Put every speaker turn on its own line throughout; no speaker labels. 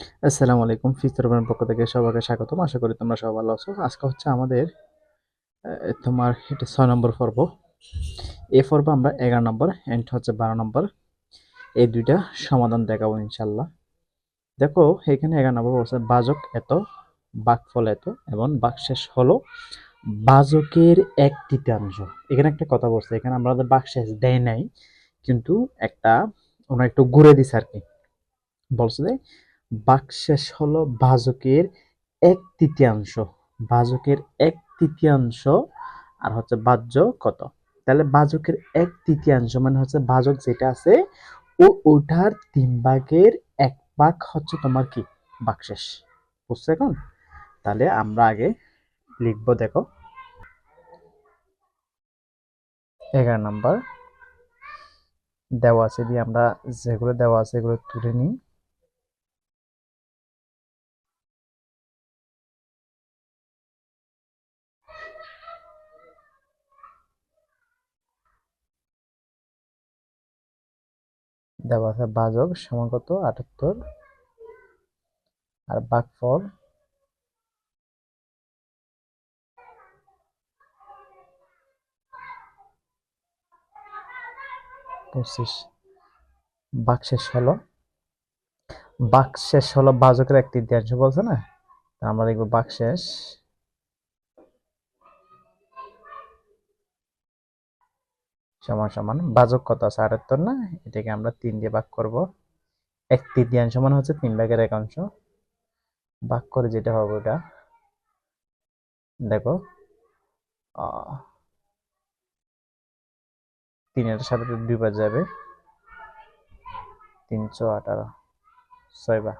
আসসালামু আলাইকুম। ফিতর বানের পক্ষ থেকে সবাইকে স্বাগতম। আশা করি তোমরা সবাই ভালো আছো। আজকে হচ্ছে আমাদের তোমার এটা 6 নম্বর পর্ব। এই পর্বে আমরা 11 নম্বর এন্ড হচ্ছে 12 নম্বর এই দুইটা সমাধান দেখাবো ইনশাল্লাহ। দেখো এখানে 11 নম্বর বলছে বাজক এত, ভাগফল এত এবং ভাগশেষ হলো বাজকের 1/3। এখানে একটা কথা বলছে, এখানে আমাদের ভাগশেষ দেয় নাই, কিন্তু একটা ওরা একটু ঘুরে দিছে আর কি। বলছে যে ভাগশেষ হলো ভাজকের 1/3। ভাজকের 1/3 আর হচ্ছে ভাজ্য কত? তাহলে ভাজকের 1/3 মানে হচ্ছে ভাজক যেটা আছে ওটার 3 ভাগের 1 ভাগ হচ্ছে তোমার কি ভাগশেষ। বুঝছো এখন? তাহলে আমরা আগে লিখবো, দেখো 11 নম্বর দেওয়া আছে দিয়ে আমরা যেগুলো দেওয়া আছে এগুলো তুলে নিই। দেওয়া আছে ভাজক সমান কত 78 আর ভাগফল 25। ভাগশেষ হলো ভাজকের 1/3 বলছে না? তা আমরা লিখবো ভাগশেষ সমান সমান ভাজক কত আছে 78 না, এটাকে আমরা 3 দিয়ে ভাগ করব। 1/3 মানে হচ্ছে 3 ভাগের 1 অংশ, ভাগ করে যেটা হবে ওটা দেখো 3 এর সাথে 2 বার যাবে, 318 6 বার,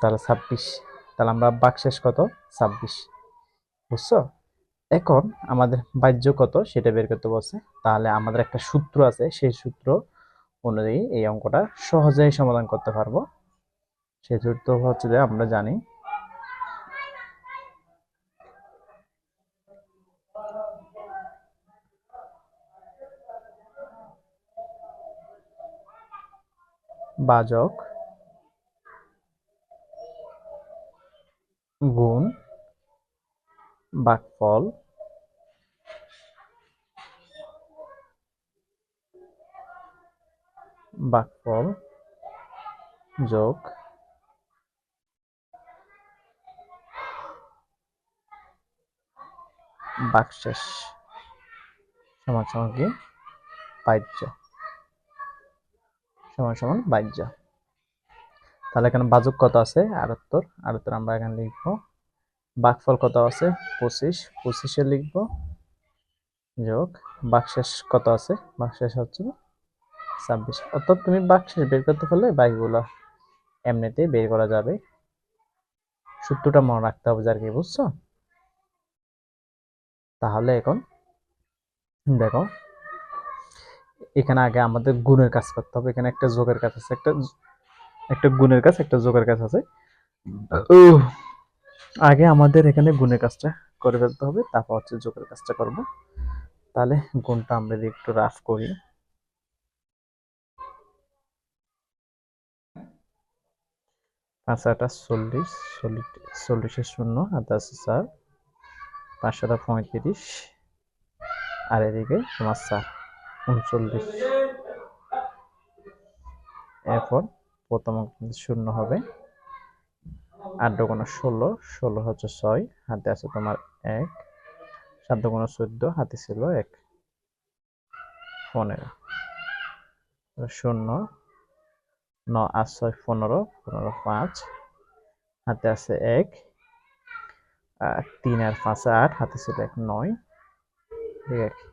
তাহলে 26। তাহলে আমরা ভাগশেষ কত 26। বুঝছো? এখন আমাদের বাহ্য কত সেটা বের করতে বলছে। তাহলে আমাদের একটা সূত্র আছে, সেই সূত্র অনুযায়ী এই অঙ্কটা সহজেই সমাধান করতে পারবো। সেই সূত্র হচ্ছে যে আমরা জানি ভাজক গুণ ভাগফল ভাগফল যোগ ভাগশেষ সমান সমান কি বাহ্য সমান সমান বাহ্য। তাহলে এখানে ভাজক কত আছে 78, 78 আমরা এখানে লিখবো। ভাগফল কত আছে 25, 25 লিখবো যোগ ভাগশেষ কত আছে, ভাগশেষ হচ্ছে 26। অর্থাৎ তুমি ভাগশেষ বের করতে পারলে বাকিগুলো এমনিতেই বের করা যাবে। সূত্রটা মনে রাখতে হবে আর কি। বুঝছো? তাহলে এখন দেখো এখানে আগে আমাদের গুণের কাজ করতে হবে। এখানে একটা যোগের কাজ আছে, একটা একটা গুণের কাজ, একটা যোগের কাজ আছে। আগে আমাদের এখানে গুণের কাজটা করে ফেলতে হবে, তারপর হচ্ছে যোগের কাজটা করব। তাহলে গুণটা আমরা যদি একটু রাফ করি, 5 8 40, 40 শূন্য হাতে আছে 4, 5 7 35 আর এদিকে তোমার 4 39। এরপর প্রথম শূন্য হবে, 8 2 16, 16 হচ্ছে 6 হাতে আছে তোমার 1, 7 2 14 হাতে ছিল 1, 15 শূন্য 9 আর 6 15, 15 5 হাতে আছে 1, 3 আর 5 8 হাতে ছিল 1 9, ঠিক আছে?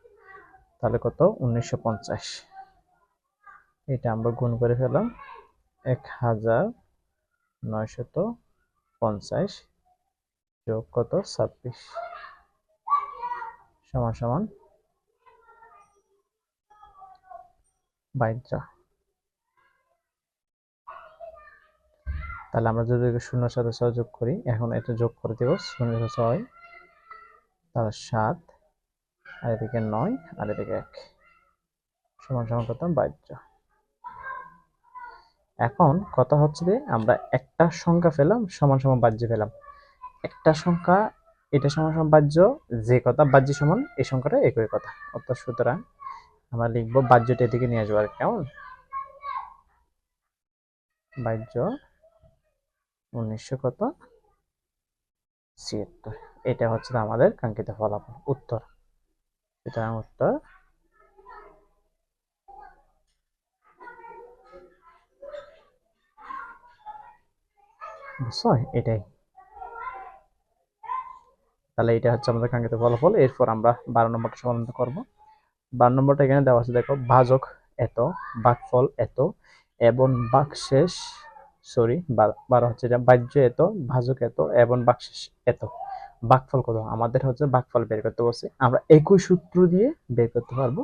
তাহলে কত 1950। এটা আমরা গুণ করে ফেলাম 1950 যোগ কত 26 সমান সমান 22। তাহলে আমরা যদি শূন্যর সাথে 6 যোগ করি, এখন এটা যোগ করে দেব, 0 6 তাহলে 7 আর এদিকে 9 আর এদিকে 1 সমান সমান কত 22। এখন কথা হচ্ছে যে আমরা একটা সংখ্যা পেলাম সমান সমান বাহ্য পেলাম, একটা সংখ্যা এটা সমান সমান বাহ্য, যে কথা বাহ্য সমান এই সংখ্যাটা একই কথা, অর্থাৎ সুতরাং আমরা লিখবো বাহ্যটা এদিকে নিয়ে আসবো আর কেমন, বাহ্য 1900 কত 76, এটা হচ্ছে আমাদের কাঙ্ক্ষিত ফলাফল উত্তর। সুতরাং উত্তর বুঝছো এটাই। তাহলে এটা হচ্ছে আমাদের কাঙ্ক্ষিত ফলাফল। এরপর আমরা 12 নম্বরটা সমাধান করব। 12 নম্বরটা এখানে দেওয়া আছে, দেখো ভাজক এত, ভাগফল এত এবং ভাগশেষ, সরি 12 হচ্ছে এটা, বাহ্য এত, ভাজক এত এবং ভাগশেষ এত, ভাগফল কত, আমাদের হচ্ছে ভাগফল বের করতে বলছে। আমরা একই সূত্র দিয়ে বের করতে পারবো,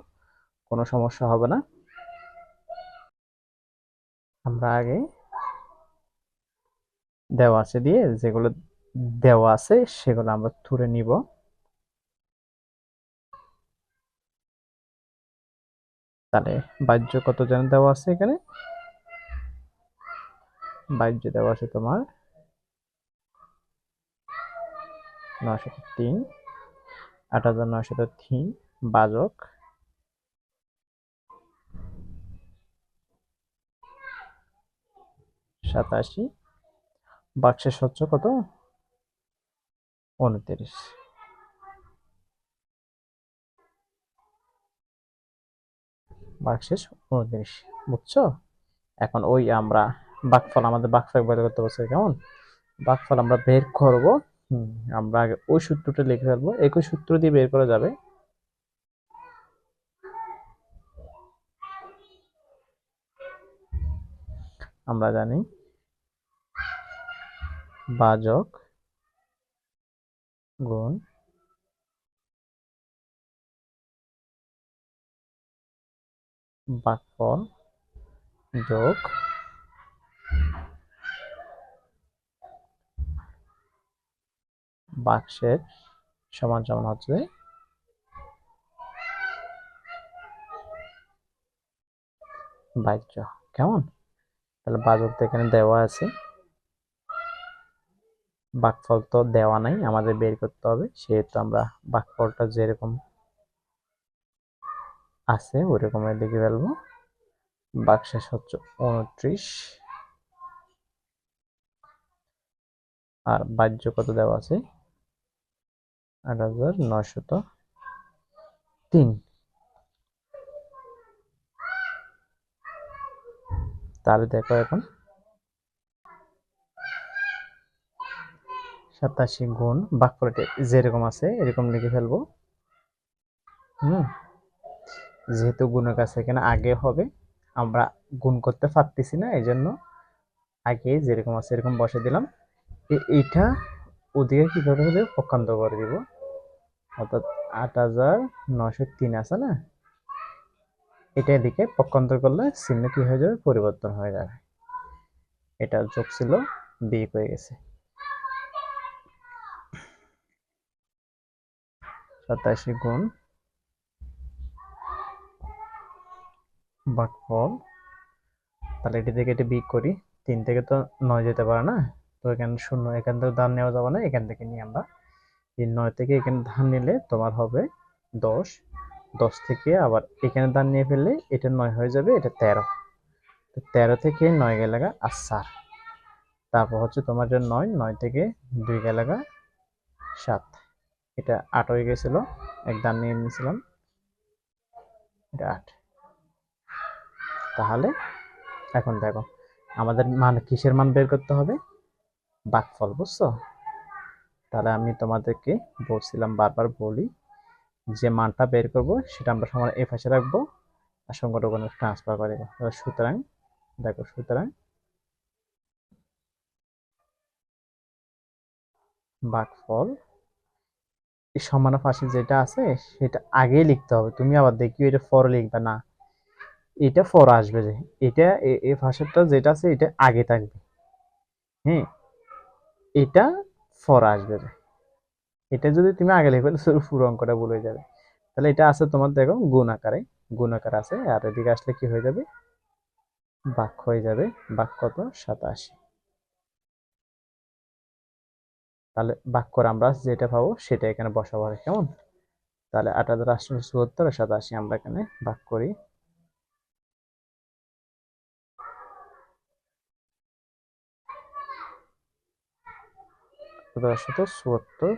কোনো সমস্যা হবে না। আমরা আগে দেওয়া আছে দিয়ে যেগুলো দেওয়া আছে সেগুলো আমরা তুলে নিব। তাহলে বাহ্য কত যেন দেওয়া আছে এখানে, বাহ্য দেওয়া আছে তোমার 903, 8903, ভাজক 87, ভাগশেষ হচ্ছে কত 29, ভাগশেষ 29, বুঝছো? এখন ওই আমরা ভাগফল, আমাদের ভাগফল বের করতে বলছে কেমন, ভাগফল আমরা বের করব। আমরা আগে ওই সূত্রটা লিখে ফেলবো, একই সূত্র দিয়ে বের করা যাবে। আমরা জানি ভাজক গুণ ভাগফল যোগ ভাগশেষ সমান সমান হচ্ছে বাহ্য, কেমন? তাহলে ভাজক তো এখানে দেওয়া আছে, ভাগফল তো দেওয়া নাই, আমাদের বের করতে হবে, সেহেতু আমরা ভাগফলটা যেরকম আছে ওইরকমের লিখে ফেলবো। ভাগশেষ হচ্ছে 29 আর বাহ্য কত দেওয়া আছে 8903। তাহলে দেখো এখন 87 গুণ ভাগফলটা যেরকম আছে এরকম লিখে ফেলবো। যেহেতু গুণের কাছে এখানে আগে হবে, আমরা গুণ করতে পারতেছি না, এই জন্য আগে যেরকম আছে এরকম বসে দিলাম। এইটা ওদিকে কি করে হবে, পক্ষান্তর করে দিব, অর্থাৎ 8903 আছে না, এটা এদিকে পক্ষান্তর করলে চিহ্ন কি হয়ে যাবে, পরিবর্তন হয়ে যাবে। এটা যোগ ছিল বিয়োগ হয়ে গেছে। 87 গুণ ভাগফল, তাহলে এটি থেকে এটি বিয়োগ করি, 3 থেকে তো 9 যেতে পারে না, তো এখানে শূন্য, এখান থেকে ধান নেওয়া যাবে না, এখান থেকে নিয়ে আমরা এই 9 থেকে এখানে ধান নিলে তোমার হবে 10, 10 থেকে আবার এখানে ধান নিয়ে ফেললে এটা 9 হয়ে যাবে, এটা 13, 13 থেকে 9 গেলে আর 4, তারপর হচ্ছে তোমার যে 9, 9 থেকে 2 গেলে 7, এটা 8 হয়ে গেছিল, এক ধান নিয়ে নিয়েছিলাম, এটা 8। তাহলে এখন দেখো আমাদের মান কিসের মান বের করতে হবে, ভাগফল, বুঝছো? তাহলে আমি তোমাদেরকে বলছিলাম, বারবার বলি, যে মানটা বের করব সেটা আমরা সমান এই পাশে রাখবো আর সংখ্যাটা ওখানে ট্রান্সফার করে দেবো। সুতরাং দেখো, সুতরাং ভাগফল এই সমানুপাশে যেটা আছে সেটা আগে লিখতে হবে, তুমি আবার দেখিও এটা পরে লিখবে না, এটা পরে আসবে, যে এটা এই ভাষাটা যেটা আছে এটা আগে থাকবে, হ্যাঁ, এটা পরে আসবে, এটা যদি তুমি আগে লিখবে পুরো অঙ্কটা ভুল হয়ে যাবে। তাহলে এটা আছে তোমার দেখো গুণ আকারে, গুণ আকারে আছে, আর এদিকে আসলে কি হয়ে যাবে, ভাগ হয়ে যাবে, ভাগ কত? 87। তাহলে ভাগ করে আমরা যেটা পাবো সেটা এখানে বসাবো, কেমন? তাহলে 8,874 আর 87 আমরা এখানে ভাগ করি। 8,874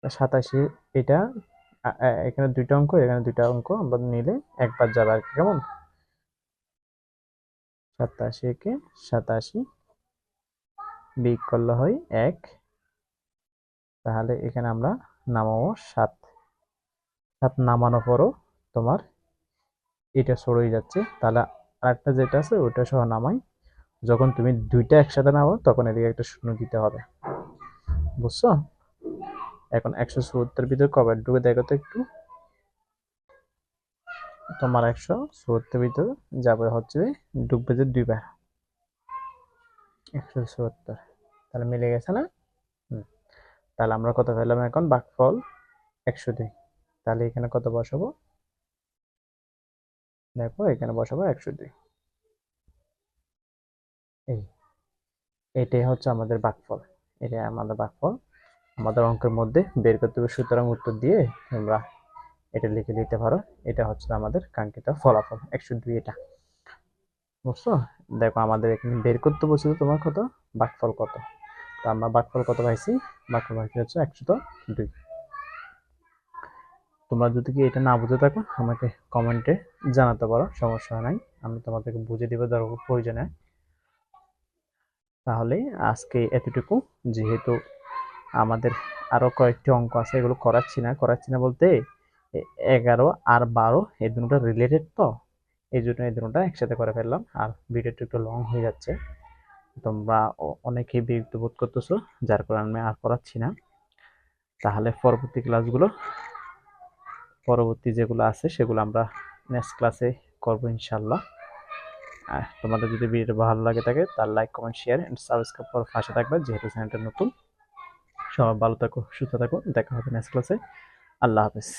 87, এটা এখানে দুইটা অঙ্ক, এখানে দুইটা অঙ্ক আমরা নিলে একবার যাবে আর কি, কেমন? 87 কে 87 বিয়োগ করলে হয় 1। তাহলে এখানে আমরা নামাবো 7। 7 নামানোর পরও তোমার এটা সরে যাচ্ছে, তাহলে আরেকটা যেটা আছে ওটা সহ নামাই। যখন তুমি দুইটা একসাথে নামাও তখন এদিকে একটা শূন্য দিতে হবে, বুঝছো? এখন 174 ভিতরে কবার ঢুকে দেখো তো একটু। তোমার 174 ভিতরে যাবে হচ্ছে, ঢুকবে যে দুইবার 174। তাহলে মিলে গেছে না? তাহলে আমরা কত পেলাম এখন? ভাগফল 102। তাহলে এখানে কত বসাবো? দেখো এখানে বসাবো 102। এই এটাই হচ্ছে আমাদের ভাগফল, এটাই আমাদের ভাগফল আমাদের অঙ্কের মধ্যে বের করতে হবে। সুতরাং উত্তর দিয়ে তোমরা এটা লিখে দিতে পারো। এটা হচ্ছে আমাদের কাঙ্ক্ষিত ফলাফল 102। এটা বুঝছো? দেখো আমাদের এখানে বের করতে বলছিল তোমার কত, ভাগফল কত। তো আমরা ভাগফল কত পাইছি? ভাগফল পাইছি হচ্ছে 102। তোমরা যদি কি এটা না বুঝে থাকো আমাকে কমেন্টে জানাতে পারো, সমস্যা নাই, আমি তোমাদেরকে বুঝে দিব দরকার প্রয়োজনে। তাহলে আজকে এতটুকু। যেহেতু আমাদের আরো কয়েকটি অঙ্ক আছে, এগুলো করাচ্ছি না বলতে 11 আর 12 এই দুটো রিলেটেড, তো এই জন্য এই দুটোটা একসাথে করে ফেললাম। আর ভিডিওটা একটু লং হয়ে যাচ্ছে, তোমরা অনেকেই বিরক্ত বোধ করতেছো, যার কারণে আমি আর করাচ্ছি না। তাহলে পরবর্তী যেগুলো আছে সেগুলো আমরা নেক্সট ক্লাসে করবো ইনশাল্লাহ। তোমাদের যদি ভিডিওটা ভালো লাগে থাকে তার like, comment, share and subscribe করে পাশে থাকবে, যেহেতু চ্যানেলটা নতুন। সবাই ভালো থাকো, সুস্থ থাকো, দেখা হবে নেক্সট ক্লাসে। আল্লাহ হাফেজ।